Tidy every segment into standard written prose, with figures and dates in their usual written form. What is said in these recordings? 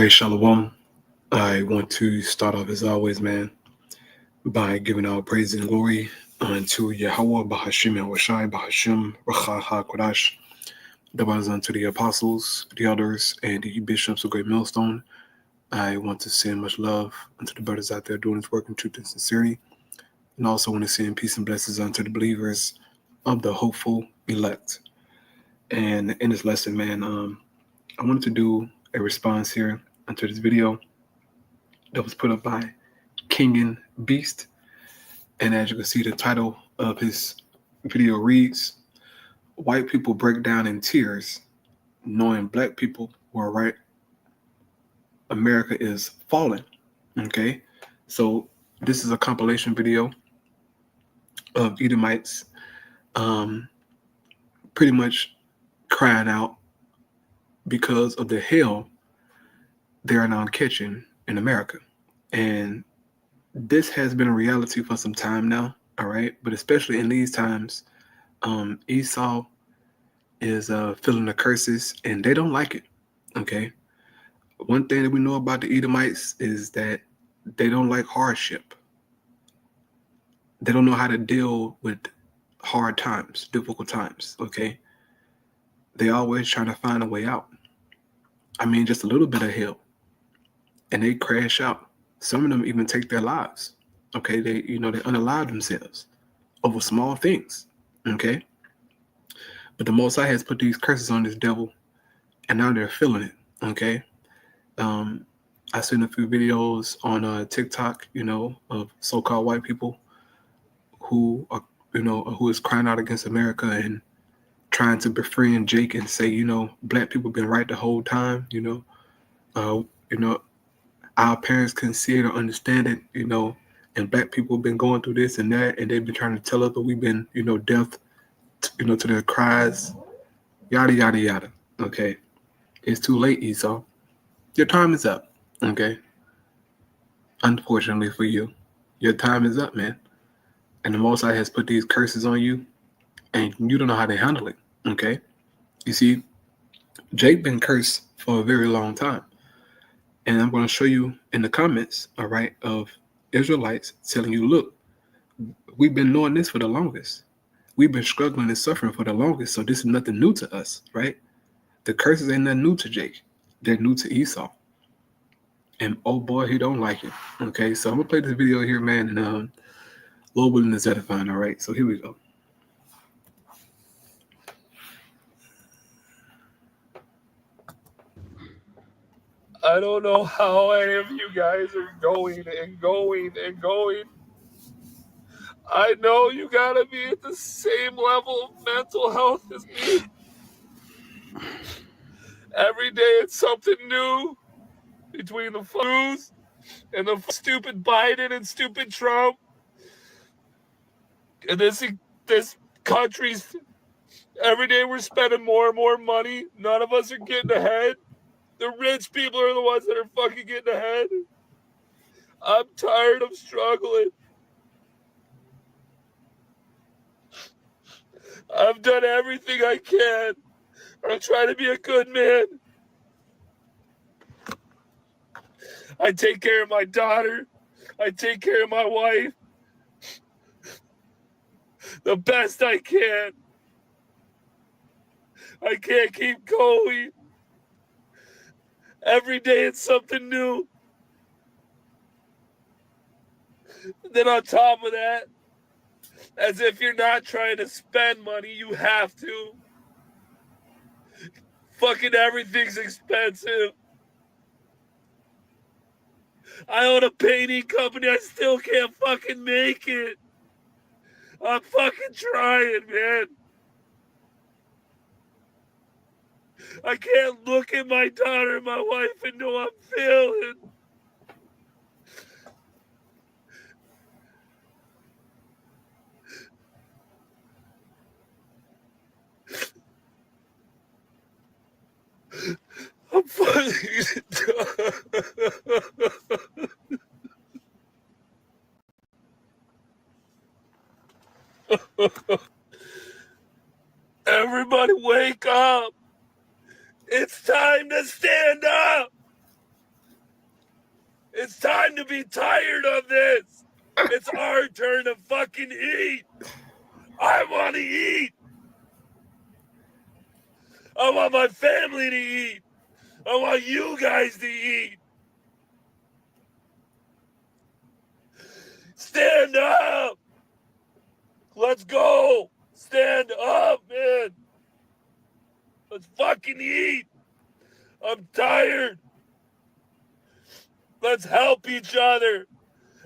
right, Shalom. I want to start off as always, man, by giving all praise and glory unto Yahweh, Bahashim Yahushai, Bahashim Racha HaKodash. That was unto the apostles, the elders, and the bishops of Great Millstone. I want to send much love unto the brothers out there doing this work in truth and sincerity. And also want to send peace and blessings unto the believers of the hopeful elect. And in this lesson, man, I wanted to do a response here unto this video that was put up by King and Beast. And as you can see, the title of his video reads, "White people break down in tears, knowing black people were right. America is falling." Okay, so this is a compilation video of Edomites pretty much crying out because of the hell they are now catching in America. And this has been a reality for some time now, all right? But especially in these times, Esau is feeling the curses, and they don't like it, okay? One thing that we know about the Edomites is that they don't like hardship. They don't know how to deal with hard times, difficult times, okay? They always trying to find a way out. I mean, just a little bit of hell, and they crash out. Some of them even take their lives, okay? They unalive themselves over small things, okay? But the Most High has put these curses on this devil, and now they're feeling it, okay? I've seen a few videos on TikTok, of so-called white people who are, who is crying out against America and trying to befriend Jake and say, black people been right the whole time, our parents couldn't see it or understand it, and black people been going through this and that, and they've been trying to tell us, but we've been, deaf, to their cries, yada, yada, yada, okay? It's too late, Esau. Your time is up, okay? Unfortunately for you, your time is up, man. And the Most High has put these curses on you, and you don't know how to handle it, okay? You see, Jake been cursed for a very long time. And I'm going to show you in the comments, all right, of Israelites telling you, look, we've been knowing this for the longest. We've been struggling and suffering for the longest, so this is nothing new to us, right? The curses ain't nothing new to Jake. They're new to Esau. And oh boy, he don't like it. Okay, so I'm going to play this video here, man, and Lord willing is edifying, all right? So here we go. I don't know how any of you guys are going and going and going. I know you gotta be at the same level of mental health as me. Every day it's something new between the news and the stupid Biden and stupid Trump. And this country's, every day we're spending more and more money. None of us are getting ahead. The rich people are the ones that are fucking getting ahead. I'm tired of struggling. I've done everything I can. I'm trying to be a good man. I take care of my daughter. I take care of my wife the best I can. I can't keep going. Every day it's something new. Then on top of that, as if you're not trying to spend money, you have to. Fucking everything's expensive. I own a painting company. I still can't fucking make it. I'm fucking trying, man. I can't look at my daughter and my wife and know I'm failing. I'm fucking Everybody wake up. It's time to stand up. It's time to be tired of this. It's our turn to fucking eat. I want to eat. I want my family to eat. I want you guys to eat. Stand up. Let's go. Stand up, man. Let's fucking eat. I'm tired. Let's help each other.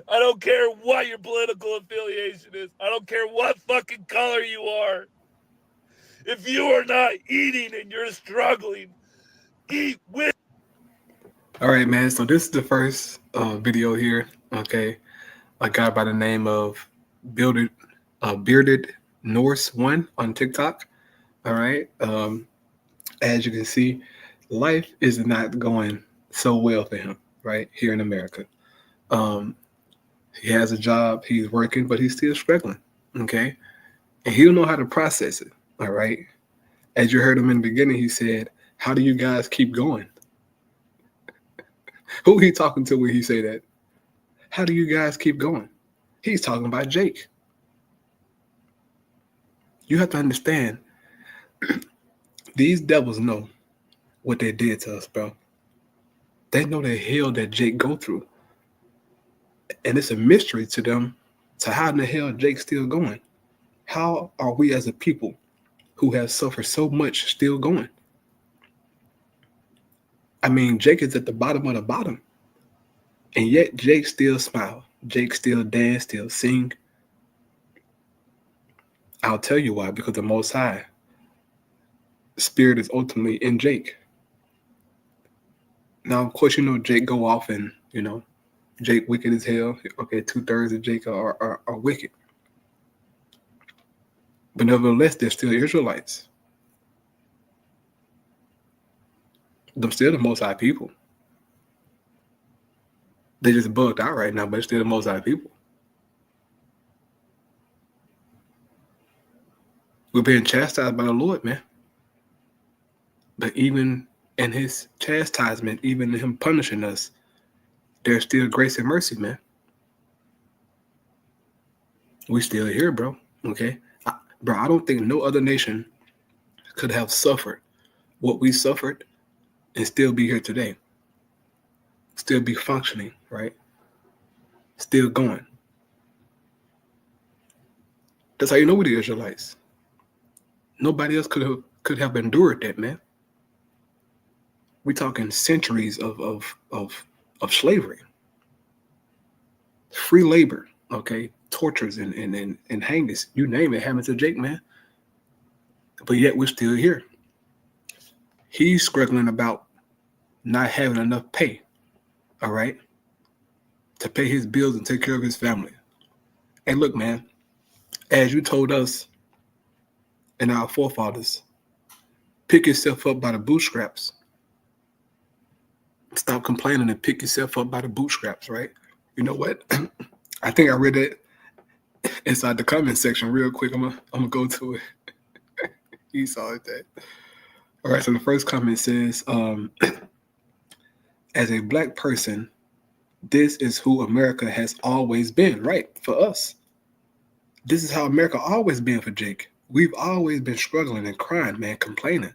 I don't care what your political affiliation is. I don't care what fucking color you are. If you are not eating and you're struggling, eat with. All right, man. So this is the first video here. Okay, a guy by the name of Bearded Norse 1 on TikTok. All right. As you can see, life is not going so well for him, right, here in America. He has a job, he's working, but he's still struggling. Okay, and he don't know how to process it. All right. As you heard him in the beginning, he said, "How do you guys keep going?" Who he talking to when he say that? How do you guys keep going? He's talking about Jake. You have to understand, these devils know what they did to us, bro. They know the hell that Jake go through. And it's a mystery to them to how in the hell Jake's still going. How are we as a people who have suffered so much still going? I mean, Jake is at the bottom of the bottom. And yet Jake still smile. Jake still dance, still sing. I'll tell you why, because the Most High Spirit is ultimately in Jake. Now, of course, Jake go off and, Jake wicked as hell. Okay, 2/3 of Jake are wicked. But nevertheless, they're still Israelites. They're still the Most High people. They just bugged out right now, but it's still the Most High people. We're being chastised by the Lord, man. But even in his chastisement, even in him punishing us, there's still grace and mercy, man. We still here, bro. Okay? Bro, I don't think no other nation could have suffered what we suffered and still be here today. Still be functioning, right? Still going. That's how you know we're the Israelites. Nobody else could have endured that, man. We're talking centuries of slavery, free labor, okay, tortures and hangings, you name it, happened to Jake, man. But yet we're still here. He's struggling about not having enough pay, all right, to pay his bills and take care of his family. And look, man, as you told us and our forefathers, pick yourself up by the bootstraps. Stop complaining and pick yourself up by the bootstraps, right? You know what? I think I read it inside the comment section real quick. I'm gonna go to it. You saw it that. All right, so the first comment says, as a Black person, this is who America has always been, right? For us. This is how America always been for Jake. We've always been struggling and crying, man, complaining.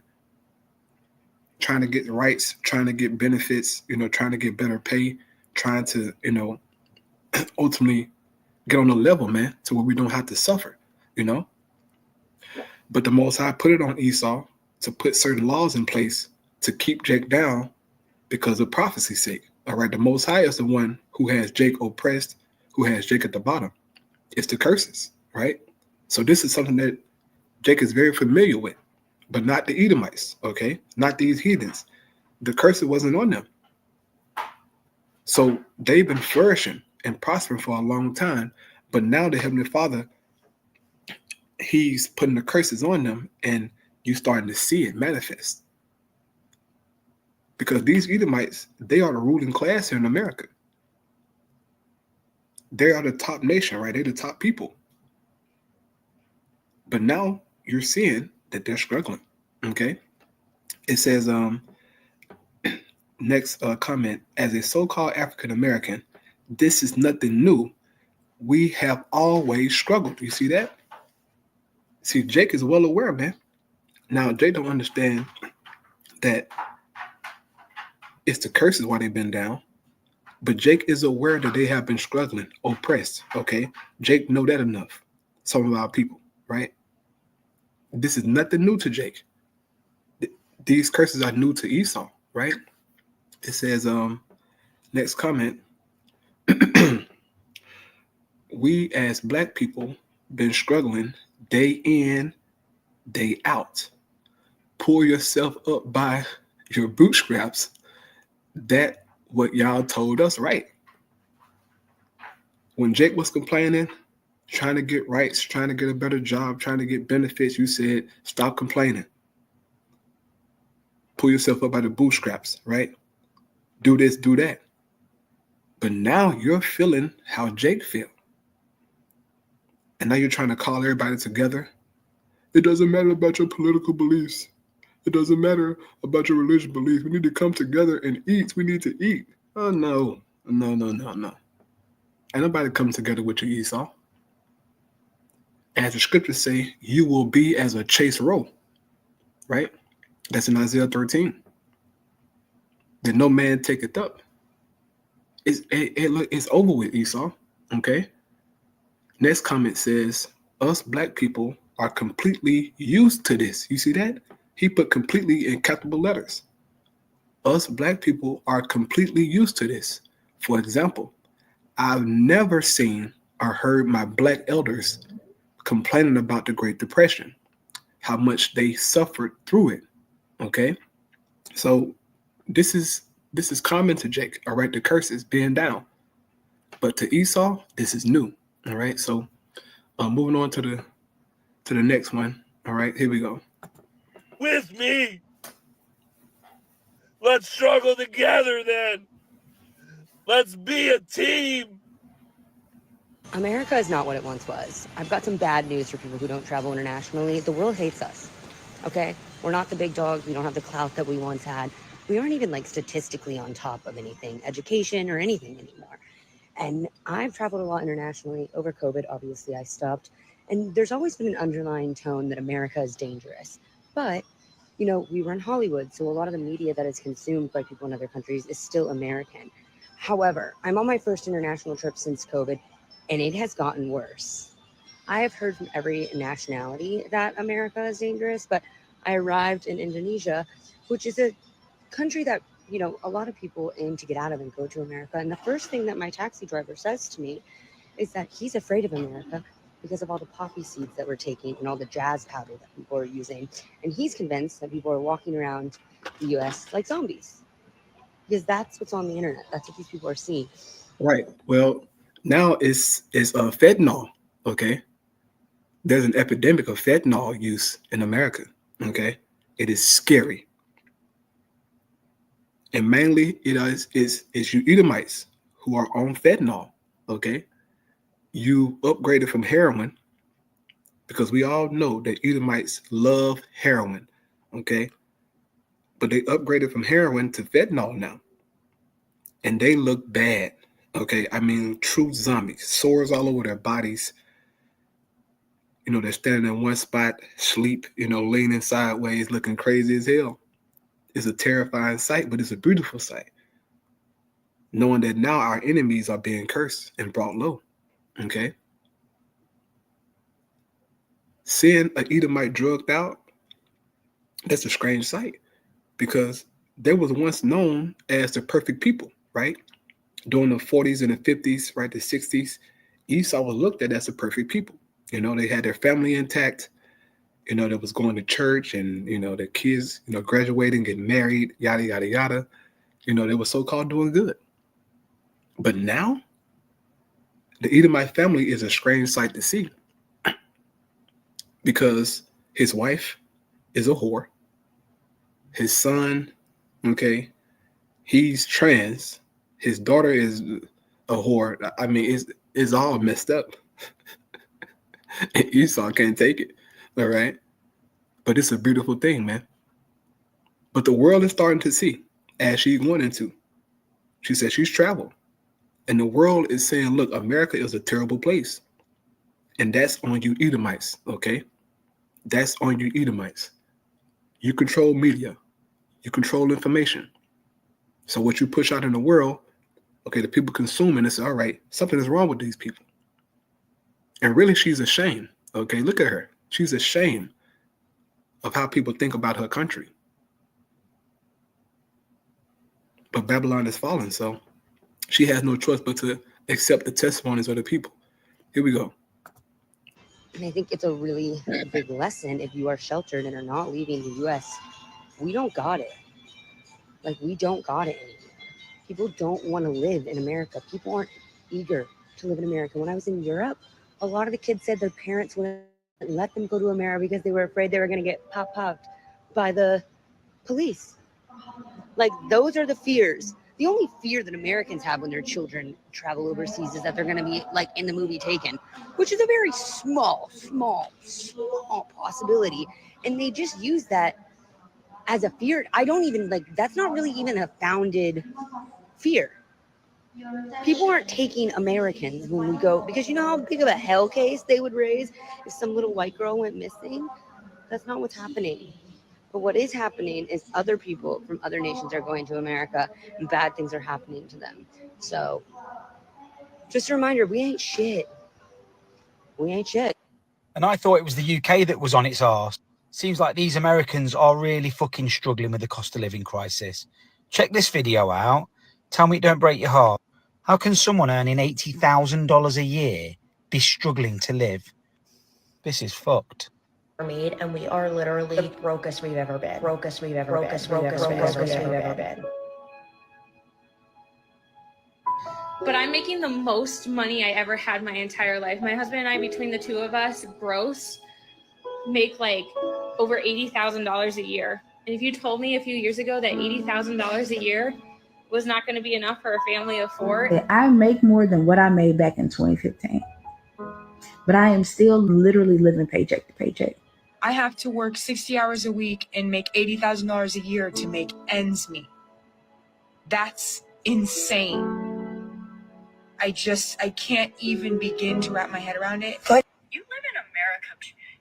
Trying to get rights, trying to get benefits, trying to get better pay, trying to, ultimately get on a level, man, to where we don't have to suffer, But the Most High put it on Esau to put certain laws in place to keep Jake down because of prophecy's sake. All right, the Most High is the one who has Jake oppressed, who has Jake at the bottom. It's the curses, right? So this is something that Jake is very familiar with, but not the Edomites, okay? Not these heathens. The curse wasn't on them. So they've been flourishing and prospering for a long time, but now the Heavenly Father, he's putting the curses on them, and you're starting to see it manifest. Because these Edomites, they are the ruling class here in America. They are the top nation, right? They're the top people. But now you're seeing that they're struggling, okay? It says, Next comment, as a so-called African American, this is nothing new. We have always struggled. You see that? See, Jake is well aware, man. Now, Jake don't understand that it's the curses why they've been down. But Jake is aware that they have been struggling, oppressed. Okay, Jake know that enough. Some of our people, right? This is nothing new to Jake. These curses are new to Esau, right? It says, next comment, we as black people been struggling day in, day out. Pull yourself up by your bootstraps. That what y'all told us, right? When Jake was complaining, trying to get rights, trying to get a better job, trying to get benefits, you said, stop complaining. Pull yourself up by the bootstraps, right? Do this, do that. But now you're feeling how Jake feel. And now you're trying to call everybody together. It doesn't matter about your political beliefs. It doesn't matter about your religious beliefs. We need to come together and eat. We need to eat. Oh, no. No. Ain't nobody come together with you, Esau. As the scriptures say, you will be as a chased roe, right? That's in Isaiah 13. That no man taketh up. It's over with, Esau, okay? Next comment says, us black people are completely used to this. You see that? He put completely in capital letters. Us black people are completely used to this. For example, I've never seen or heard my black elders complaining about the Great Depression, how much they suffered through it. Okay, so this is common to Jake. All right, the curses being down, but to Esau, this is new. All right, so moving on to the next one. All right, here we go. With me. Let's struggle together then. Let's be a team. America is not what it once was. I've got some bad news for people who don't travel internationally. The world hates us, okay? We're not the big dogs. We don't have the clout that we once had. We aren't even like statistically on top of anything, education or anything anymore. And I've traveled a lot internationally. Over COVID, obviously, I stopped. And there's always been an underlying tone that America is dangerous. But, you know, we run Hollywood, so a lot of the media that is consumed by people in other countries is still American. However, I'm on my first international trip since COVID, and it has gotten worse. I have heard from every nationality that America is dangerous, but I arrived in Indonesia, which is a country that, you know, a lot of people aim to get out of and go to America. And the first thing that my taxi driver says to me is that he's afraid of America because of all the poppy seeds that we're taking and all the jazz powder that people are using. And he's convinced that people are walking around the US like zombies because that's what's on the internet. That's what these people are seeing. Right. Well, now it's fentanyl. Okay. There's an epidemic of fentanyl use in America. Okay. It is scary. And mainly it is you Edomites who are on fentanyl. Okay. You upgraded from heroin because we all know that Edomites love heroin. Okay. But they upgraded from heroin to fentanyl now. And they look bad. Okay. I mean, true zombies, sores all over their bodies. You know, they're standing in one spot, sleep, you know, leaning sideways, looking crazy as hell. It's a terrifying sight, but it's a beautiful sight. Knowing that now our enemies are being cursed and brought low. Okay. Seeing an Edomite drugged out, that's a strange sight because they was once known as the perfect people, right? During the 40s and the 50s, right, the 60s, Esau was looked at as the perfect people. You know, they had their family intact. You know, they was going to church and, you know, their kids, you know, graduating, getting married, yada, yada, yada. You know, they were so-called doing good. But now, the Edomite family is a strange sight to see because his wife is a whore. His son, okay, he's trans. His daughter is a whore. I mean, it's all messed up. Esau can't take it, all right? But it's a beautiful thing, man. But the world is starting to see. as she's going into. She said she's traveled. And the world is saying, look, America is a terrible place. And that's on you Edomites, okay? That's on you Edomites. You control media. You control information. So what you push out in the world, okay, the people consuming it say, all right, something is wrong with these people. And really, she's ashamed, okay? Look at her. She's ashamed of how people think about her country. But Babylon is fallen, so she has no choice but to accept the testimonies of the people. Here we go. And I think it's a really big lesson if you are sheltered and are not leaving the U.S. We don't got it. Like, we don't got it anymore. People don't want to live in America. People aren't eager to live in America. When I was in Europe, a lot of the kids said their parents wouldn't let them go to America because they were afraid they were going to get popped by the police. Like, those are the fears. The only fear that Americans have when their children travel overseas is that they're going to be, like in the movie Taken, which is a very small possibility. And they just use that as a fear. I don't even, like, that's not really even a founded fear. People aren't taking Americans when we go, because you know how big of a hell case they would raise if some little white girl went missing? That's not what's happening. But what is happening is other people from other nations are going to America and bad things are happening to them. So just a reminder, we ain't shit. We ain't shit. And I thought it was the UK that was on its arse. Seems like these Americans are really fucking struggling with the cost of living crisis. Check this video out. Tell me it don't break your heart. How can someone earning $80,000 a year be struggling to live? This is fucked. Made, and we are literally the brokest we've ever been. Brokest we've ever been. But I'm making the most money I ever had my entire life. My husband and I, between the two of us, gross, make like over $80,000 a year. And if you told me a few years ago that $80,000 a year was not going to be enough for a family of four. I make more than what I made back in 2015. But I am still literally living paycheck to paycheck. I have to work 60 hours a week and make $80,000 a year to make ends meet. That's insane. I can't even begin to wrap my head around it. You live in America.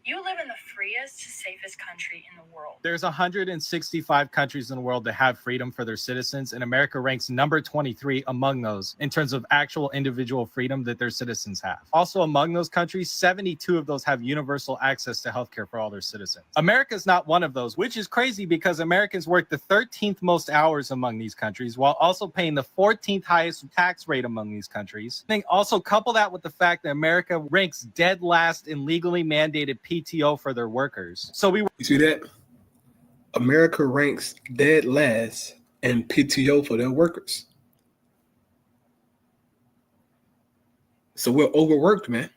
You live in the freest, safest country in the world. There's 165 countries in the world that have freedom for their citizens, and America ranks number 23 among those in terms of actual individual freedom that their citizens have. Also, among those countries, 72 of those have universal access to healthcare for all their citizens. America's not one of those, which is crazy because Americans work the 13th most hours among these countries while also paying the 14th highest tax rate among these countries. And also couple that with the fact that America ranks dead last in legally mandated PTO for their workers. So you see that? America ranks dead last in PTO for their workers. So we're overworked, man.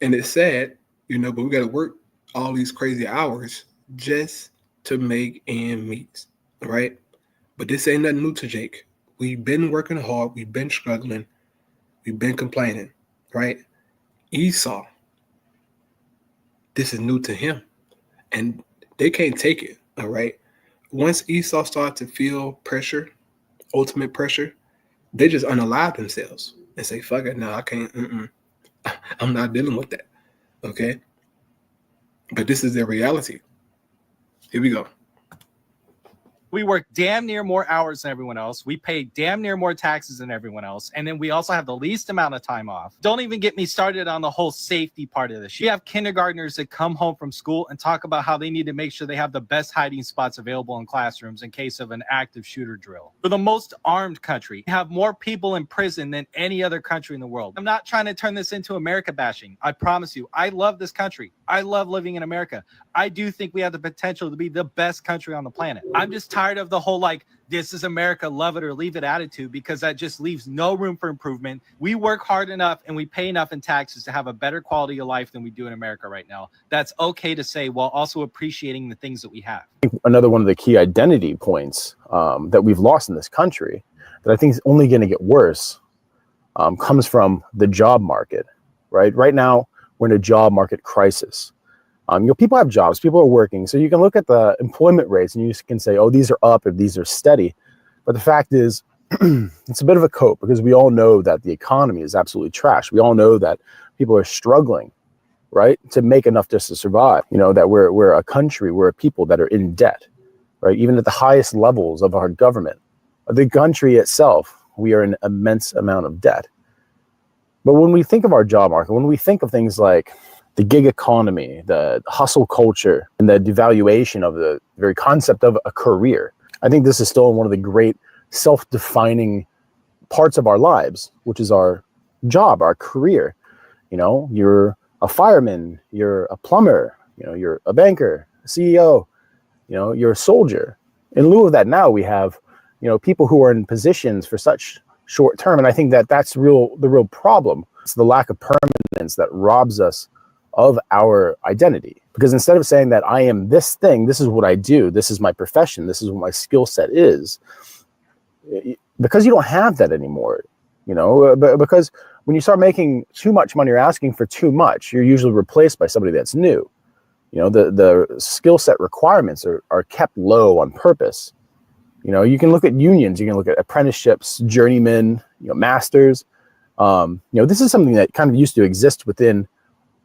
And it's sad, but we got to work all these crazy hours just to make ends meet, right? But this ain't nothing new to Jake. We've been working hard. We've been struggling. We've been complaining, right? Esau, this is new to him, and they can't take it, all right? Once Esau started to feel pressure, ultimate pressure, they just unalive themselves and say, fuck it, no, I can't, I'm not dealing with that, okay? But this is their reality. Here we go. We work damn near more hours than everyone else. We pay damn near more taxes than everyone else. And then we also have the least amount of time off. Don't even get me started on the whole safety part of this. You have kindergartners that come home from school and talk about how they need to make sure they have the best hiding spots available in classrooms in case of an active shooter drill. We're the most armed country. We have more people in prison than any other country in the world. I'm not trying to turn this into America bashing. I promise you, I love this country. I love living in America. I do think we have the potential to be the best country on the planet. I'm just tired of the whole like, this is America, love it or leave it attitude, because that just leaves no room for improvement. We work hard enough and we pay enough in taxes to have a better quality of life than we do in America right now. That's okay to say while also appreciating the things that we have. Another one of the key identity points that we've lost in this country that I think is only going to get worse comes from the job market, right? Right now, we're in a job market crisis. People have jobs, people are working. So you can look at the employment rates and you can say, oh, these are up if these are steady. But the fact is, it's a bit of a cope because we all know that the economy is absolutely trash. We all know that people are struggling, right, to make enough just to survive. That we're a country, we're a people that are in debt, right? Even at the highest levels of our government, the country itself, we are in immense amount of debt. But when we think of our job market, when we think of things like the gig economy, the hustle culture, and the devaluation of the very concept of a career, I think this is still one of the great self-defining parts of our lives, which is our job, our career. You're a fireman, you're a plumber, you're a banker, a CEO, you're a soldier. In lieu of that, now we have, people who are in positions for such short term. And I think that that's the real problem. It's the lack of permanence that robs us of our identity. Because instead of saying that I am this thing, this is what I do, this is my profession, this is what my skill set is, because you don't have that anymore, because when you start making too much money or asking for too much, you're usually replaced by somebody that's new. The skill set requirements are kept low on purpose. You can look at unions, you can look at apprenticeships, journeymen, masters. This is something that kind of used to exist within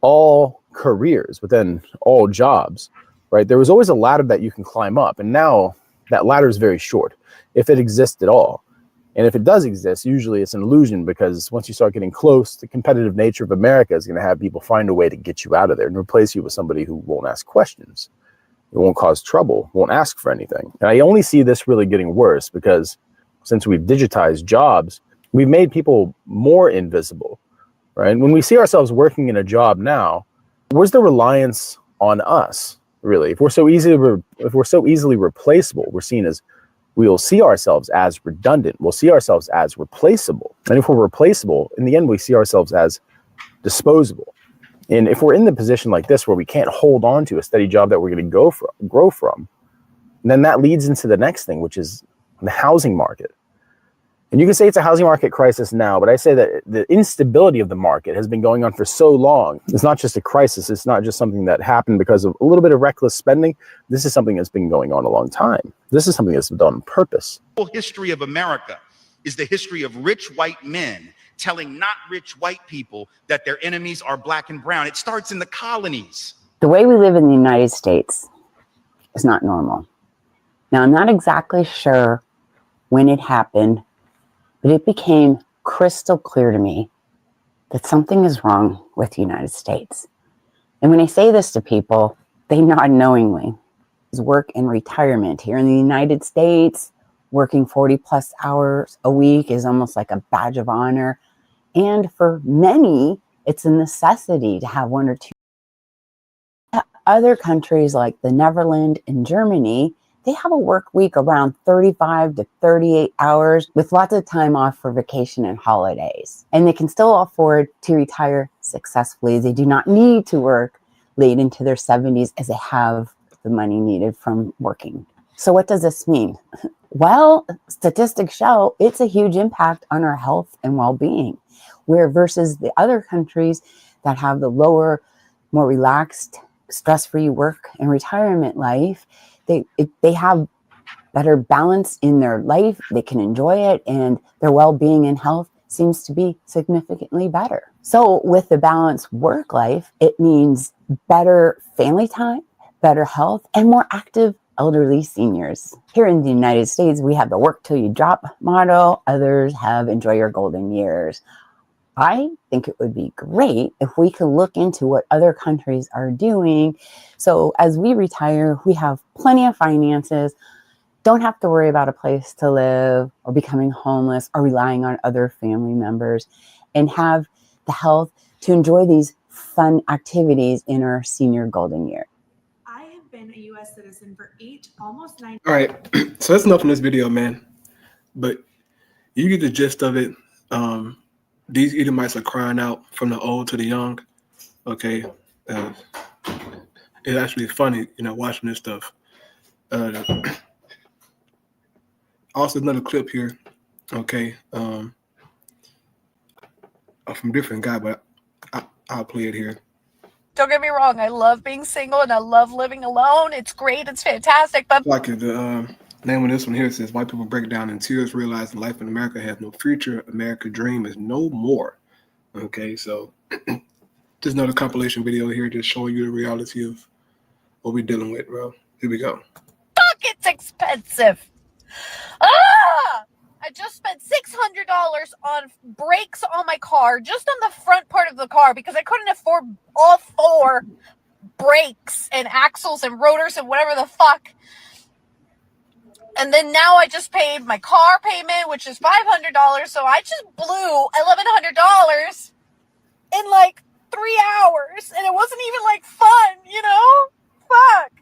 all careers, within all jobs, right? There was always a ladder that you can climb up, and now that ladder is very short, if it exists at all. And if it does exist, usually it's an illusion, because once you start getting close, the competitive nature of America is going to have people find a way to get you out of there and replace you with somebody who won't ask questions. It won't cause trouble, won't ask for anything. And I only see this really getting worse because since we've digitized jobs, we've made people more invisible, right? When we see ourselves working in a job now, where's the reliance on us, really? If we're so easily replaceable, we'll see ourselves as redundant. We'll see ourselves as replaceable. And if we're replaceable, in the end, we see ourselves as disposable. And if we're in the position like this where we can't hold on to a steady job that we're going to grow from, then that leads into the next thing, which is the housing market. And you can say it's a housing market crisis now, but I say that the instability of the market has been going on for so long. It's not just a crisis. It's not just something that happened because of a little bit of reckless spending. This is something that's been going on a long time. This is something that's been done on purpose. The whole history of America is the history of rich white men telling not rich white people that their enemies are black and brown. It starts in the colonies. The way we live in the United States is not normal. Now, I'm not exactly sure when it happened, but it became crystal clear to me that something is wrong with the United States. And when I say this to people, they nod knowingly. Work and retirement here in the United States, working 40 plus hours a week is almost like a badge of honor. And for many, it's a necessity to have one or two. Other countries like the Netherlands and Germany, they have a work week around 35 to 38 hours with lots of time off for vacation and holidays. And they can still afford to retire successfully. They do not need to work late into their 70s as they have the money needed from working. So what does this mean? Well, statistics show it's a huge impact on our health and well-being, where versus the other countries that have the lower, more relaxed, stress-free work and retirement life, they have better balance in their life, they can enjoy it, and their well-being and health seems to be significantly better. So with the balanced work life, it means better family time, better health, and more active elderly seniors. Here in the United States, we have the work till you drop motto. Others have enjoy your golden years. I think it would be great if we could look into what other countries are doing. So as we retire, we have plenty of finances, don't have to worry about a place to live or becoming homeless or relying on other family members, and have the health to enjoy these fun activities in our senior golden year. I have been a U.S. citizen for almost 9. All right, so that's enough in this video, man. But you get the gist of it. These Edomites are crying out from the old to the young. Okay, it's actually funny, watching this stuff. Also, another clip here. Okay, from a different guy, but I'll play it here. Don't get me wrong. I love being single and I love living alone. It's great. It's fantastic. But Like the name of this one here says, white people break down in tears, realizing life in America has no future. American dream is no more. Okay, so just another compilation video here just showing you the reality of what we're dealing with, bro. Here we go. fuck, it's expensive. Ah! I just spent $600 on brakes on my car, just on the front part of the car, because I couldn't afford all 4 brakes and axles and rotors and whatever the fuck. And then now I just paid my car payment, which is $500. So I just blew $1,100 in like 3 hours. And it wasn't even like fun, you know? Fuck.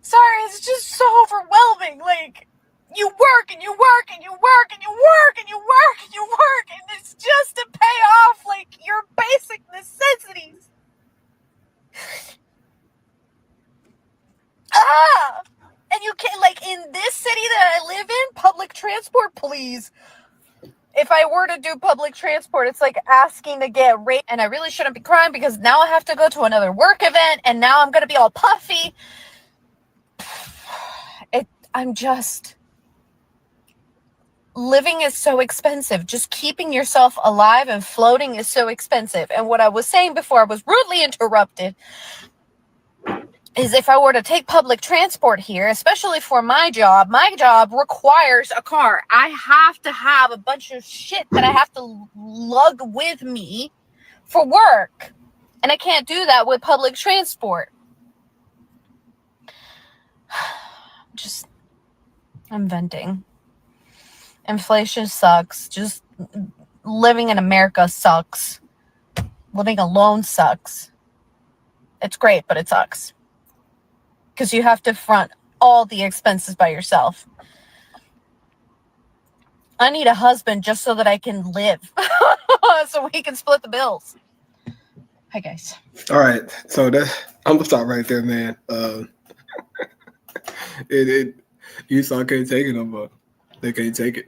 Sorry, it's just so overwhelming. Like, you work and you work and you work and you work and you work and you work, and it's just to pay off like your basic necessities. And you can't, like, in this city that I live in, public transport, please. If I were to do public transport, it's like asking to get rate, and I really shouldn't be crying because now I have to go to another work event, and now I'm gonna be all puffy. I'm just, living is so expensive. Just keeping yourself alive and floating is so expensive. And what I was saying before I was rudely interrupted is if I were to take public transport here, especially for my job requires a car. I have to have a bunch of shit that I have to lug with me for work. And I can't do that with public transport. I'm venting. Inflation sucks. Just living in America sucks. Living alone sucks. It's great, but it sucks. Because you have to front all the expenses by yourself. I need a husband just so that I can live. So we can split the bills. Hi, guys. All right. So I'm going to stop right there, man. Utah can't take it no more. They can't take it.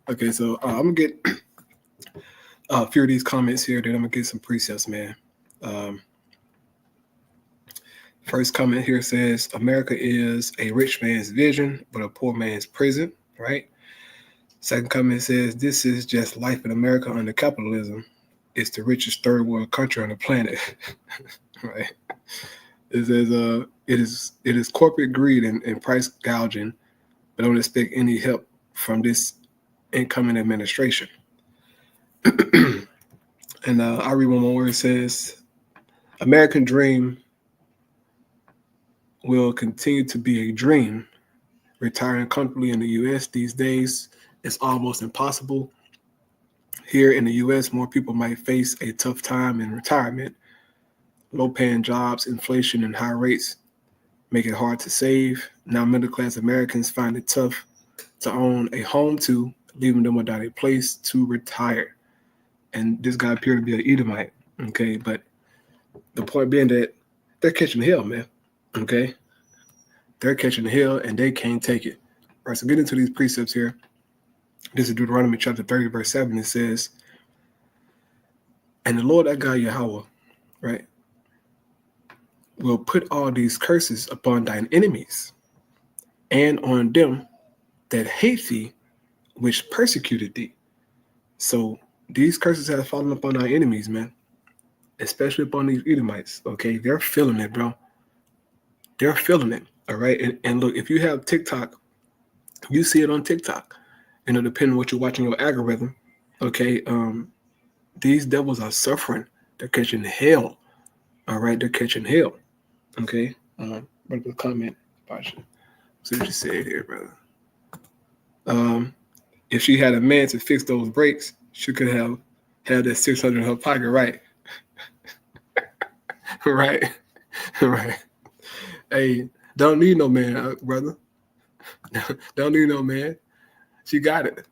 Okay, so I'm going to get a few of these comments here, then I'm going to get some precepts, man. First comment here says, America is a rich man's vision, but a poor man's prison, right? Second comment says, this is just life in America under capitalism. It's the richest third world country on the planet, right? It says, it is corporate greed and price gouging, but don't expect any help from this incoming administration. And I'll read one more where it says, American dream will continue to be a dream. Retiring comfortably in the U.S. these days is almost impossible. Here in the U.S., more people might face a tough time in retirement. Low-paying jobs, inflation, and high rates make it hard to save. Now middle-class Americans find it tough to own a home to, leaving them without a place to retire. And this guy appeared to be an Edomite, okay? But the point being that they're catching hell, man, okay? They're catching hell, and they can't take it. All right, so get into these precepts here. This is Deuteronomy chapter 30, verse 7. It says, and the Lord thy God, Yahweh, right, will put all these curses upon thine enemies and on them that hate thee, which persecuted thee. So these curses have fallen upon our enemies, man, especially upon these Edomites, okay? They're feeling it, bro. They're feeling it, all right? And look, if you have TikTok, you see it on TikTok, you know, depending on what you're watching your algorithm, okay? These devils are suffering. They're catching hell, all right? They're catching hell, okay? Brother, comment about you. See what you said here, brother. If she had a man to fix those brakes, she could have had that 600 in her pocket, right? Right, right. Hey, don't need no man, brother. Don't need no man. She got it.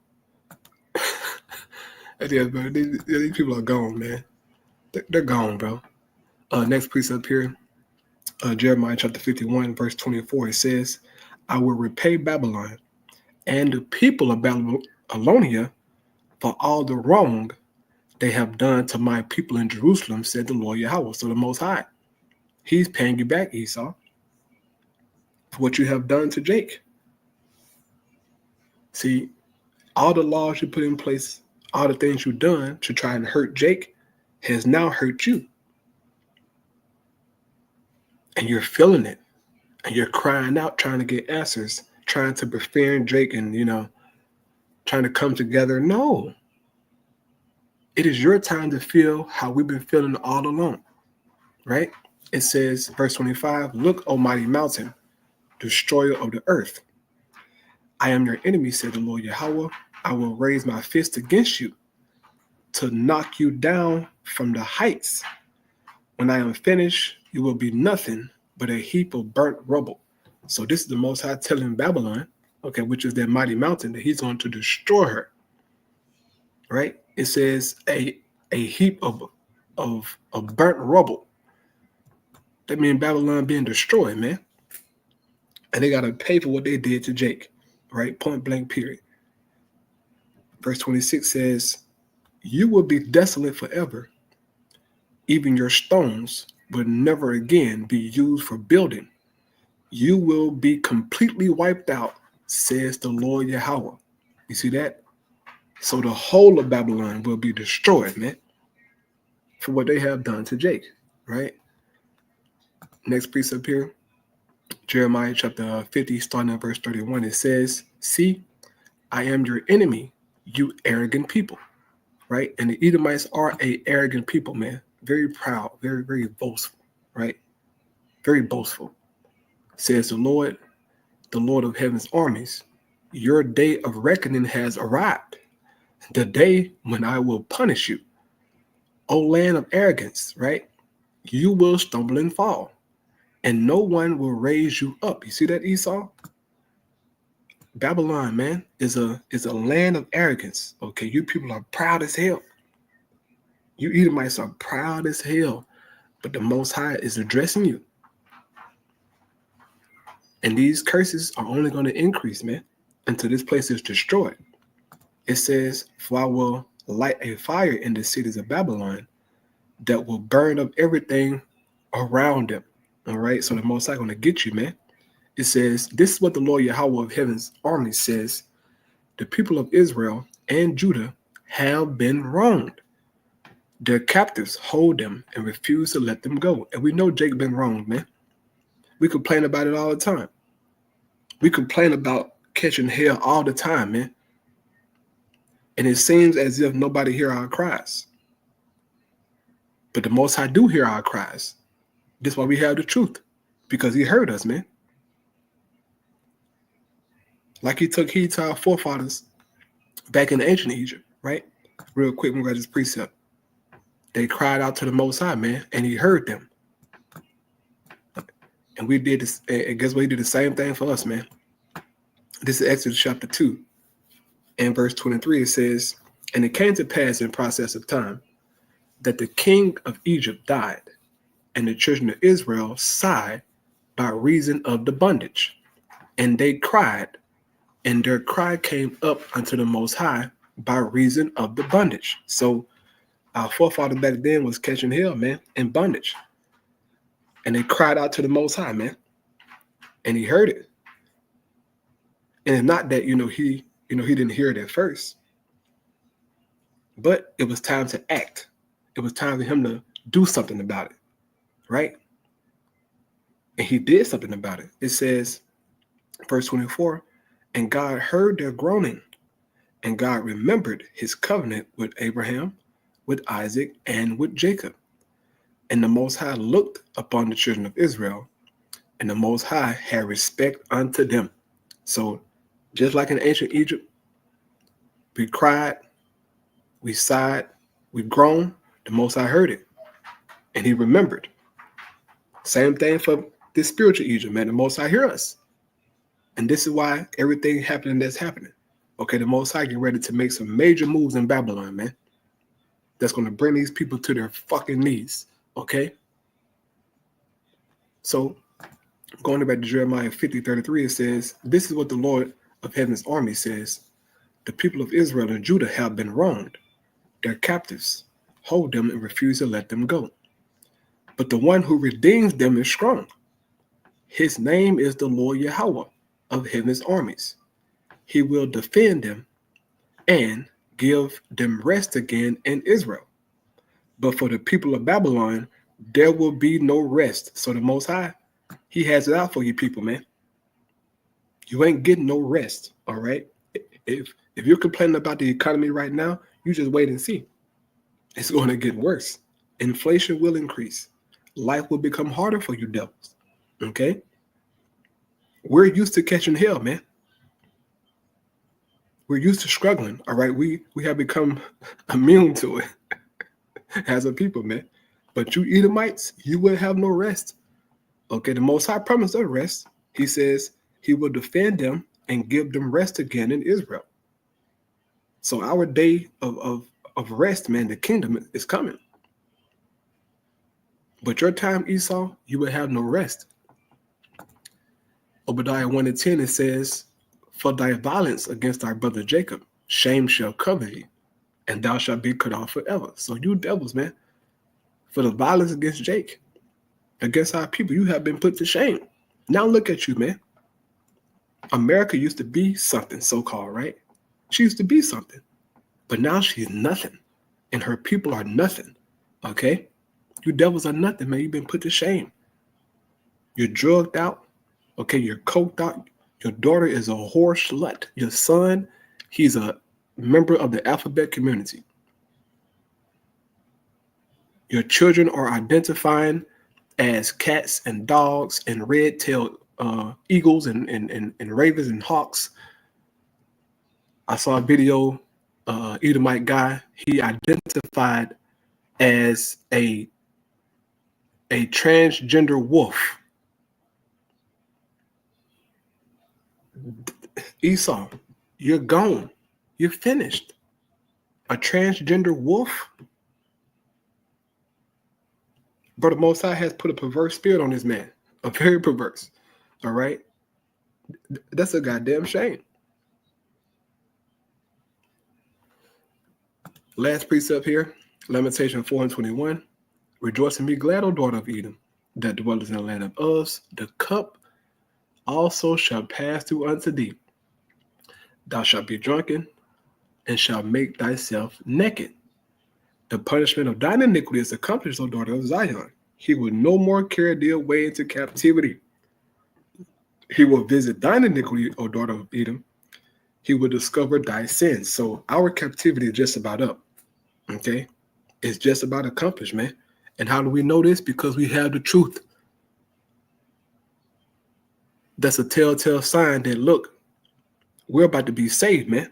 Yeah, bro. These people are gone, man. They're gone, bro. Next precept here, Jeremiah chapter 51, verse 24. It says, I will repay Babylon and the people of Babylonia for all the wrong they have done to my people in Jerusalem, said the Lord Yahweh. So the Most High, he's paying you back, Esau, for what you have done to Jake. See, all the laws you put in place, all the things you've done to try and hurt Jake has now hurt you. And you're feeling it. And you're crying out, trying to get answers, trying to befriend Jake and, trying to come together. No. It is your time to feel how we've been feeling all along, right? It says, verse 25, look, O mighty mountain, destroyer of the earth. I am your enemy, said the Lord Yahweh. I will raise my fist against you to knock you down from the heights. When I am finished, you will be nothing but a heap of burnt rubble. So this is the Most High telling Babylon, okay, which is that mighty mountain, that he's going to destroy her, right? It says a heap of burnt rubble. That means Babylon being destroyed, man. And they got to pay for what they did to Jake, right? Point blank, period. Verse 26 says, you will be desolate forever. Even your stones will never again be used for building. You will be completely wiped out, says the Lord Yahweh. You see that? So the whole of Babylon will be destroyed, man, for what they have done to Jake, right? Next precept here, Jeremiah chapter 50, starting at verse 31, it says, see, I am your enemy, you arrogant people, right? And the Edomites are a arrogant people, man. Very proud, very, very boastful, right? Very boastful. Says the Lord of heaven's armies, your day of reckoning has arrived, the day when I will punish you. O land of arrogance, right? You will stumble and fall, and no one will raise you up. You see that, Esau? Babylon, man, is a land of arrogance. Okay, you people are proud as hell. You Edomites are proud as hell, but the Most High is addressing you. And these curses are only going to increase, man, until this place is destroyed. It says, for I will light a fire in the cities of Babylon that will burn up everything around them. All right, so the Most High going to get you, man. It says, this is what the Lord Yahweh of heaven's army says. The people of Israel and Judah have been wronged. Their captives hold them and refuse to let them go. And we know Jake been wronged, man. We complain about it all the time. We complain about catching hell all the time, man. And it seems as if nobody hear our cries. But the Most High do hear our cries. That's why we have the truth. Because he heard us, man. Like he took heed to our forefathers back in ancient Egypt, right? Real quick, we're going to this precept. They cried out to the Most High, man, and he heard them. And we did this, and guess what? He did the same thing for us, man. This is Exodus chapter 2. And verse 23, it says, and it came to pass in process of time that the king of Egypt died, and the children of Israel sighed by reason of the bondage. And they cried, and their cry came up unto the Most High by reason of the bondage. So our forefather back then was catching hell, man, in bondage. And they cried out to the Most High, man. And he heard it. And it's not that, he didn't hear it at first. But it was time to act. It was time for him to do something about it. Right? And he did something about it. It says, verse 24, and God heard their groaning, and God remembered his covenant with Abraham, with Isaac, and with Jacob. And the Most High looked upon the children of Israel, and the Most High had respect unto them. So just like in ancient Egypt, we cried, we sighed, we groaned, the Most High heard it, and he remembered. Same thing for this spiritual Egypt, man. The Most High hear us. And this is why everything happening that's happening. Okay, the Most High getting ready to make some major moves in Babylon, man. That's going to bring these people to their fucking knees. Okay? So, going back to Jeremiah 50:33, it says, this is what the Lord of heaven's army says. The people of Israel and Judah have been wronged. Their captives hold them and refuse to let them go. But the one who redeems them is strong. His name is the Lord Yahweh of heaven's armies. He will defend them and give them rest again in Israel. But for the people of Babylon, there will be no rest. So the Most High, he has it out for you people, man. You ain't getting no rest, all right? If you're complaining about the economy right now, you just wait and see. It's going to get worse. Inflation will increase. Life will become harder for you devils, okay? We're used to catching hell, man. We're used to struggling, all right? We have become immune to it as a people, man. But you Edomites, you will have no rest. Okay, the Most High promised us rest. He says he will defend them and give them rest again in Israel. So our day of rest, man, the kingdom is coming. But your time, Esau, you will have no rest. Obadiah 1:10, it says, for thy violence against thy brother Jacob, shame shall cover thee, and thou shalt be cut off forever. So you devils, man, for the violence against Jake, against our people, you have been put to shame. Now look at you, man. America used to be something, so-called, right? She used to be something. But now she's nothing. And her people are nothing. Okay? You devils are nothing, man. You've been put to shame. You're drugged out. Okay, you're coked out. Your daughter is a whore slut. Your son, he's a member of the alphabet community. Your children are identifying as cats and dogs and red-tailed eagles and ravens and hawks. I saw a video, Edomite guy, he identified as a transgender wolf. Esau, you're gone. You're finished. A transgender wolf? Brother Most High has put a perverse spirit on this man. A very perverse. All right? That's a goddamn shame. Last precept here, Lamentation 4:21. Rejoice and be glad, O daughter of Edom, that dwelleth in the land of Uz. The cup also shall pass through unto thee. Thou shalt be drunken, and shalt make thyself naked. The punishment of thine iniquity is accomplished, O daughter of Zion. He will no more carry thee away into captivity. He will visit thine iniquity, O daughter of Edom. He will discover thy sins. So our captivity is just about up. Okay? It's just about accomplished, man. And how do we know this? Because we have the truth. That's a telltale sign that, look, we're about to be saved, man.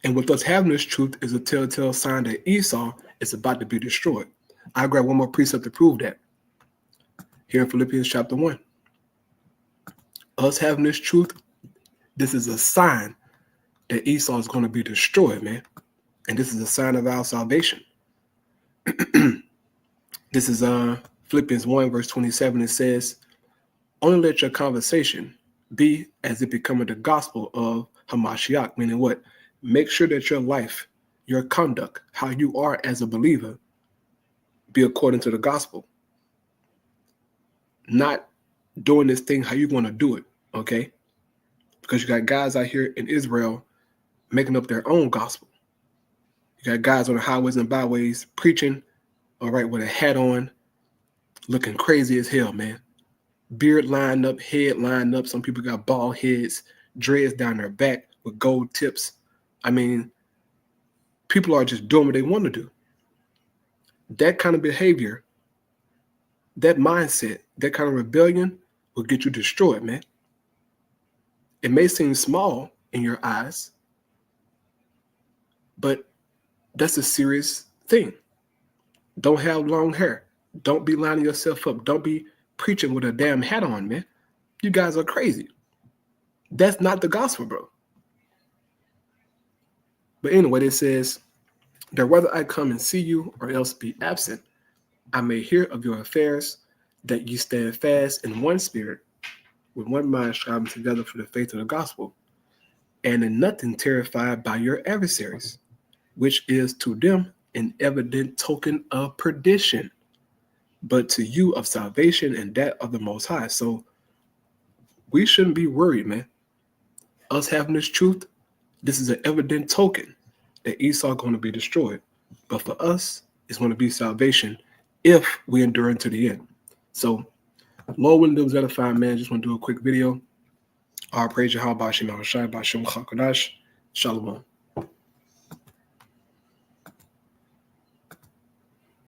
And with us having this truth is a telltale sign that Esau is about to be destroyed. I'll grab one more precept to prove that. Here in Philippians chapter 1. Us having this truth, this is a sign that Esau is going to be destroyed, man. And this is a sign of our salvation. This is Philippians 1 verse 27. It says, only let your conversation be as it becometh the gospel of Hamashiach, meaning what? Make sure that your life, your conduct, how you are as a believer, be according to the gospel. Not doing this thing how you want to do it, okay? Because you got guys out here in Israel making up their own gospel. You got guys on the highways and byways preaching, all right, with a hat on, looking crazy as hell, man. Beard lined up, head lined up. Some people got bald heads, dreads down their back with gold tips. I mean, people are just doing what they want to do. That kind of behavior, that mindset, that kind of rebellion will get you destroyed, man. It may seem small in your eyes, but that's a serious thing. Don't have long hair. Don't be lining yourself up. Don't be preaching with a damn hat on, man. You guys are crazy. That's not the gospel, bro. But anyway, it says that whether I come and see you or else be absent, I may hear of your affairs, that ye stand fast in one spirit, with one mind striving together for the faith of the gospel, and in nothing terrified by your adversaries. which is to them an evident token of perdition, but to you of salvation and that of the Most High. So we shouldn't be worried, man. Us having this truth, this is an evident token that Esau going to be destroyed. But for us, it's going to be salvation if we endure unto the end. So, Lord willing, those edifying, man. Just want to do a quick video. All praise Yahweh, Bashim Shai, Bashim Chakadash. Shalom.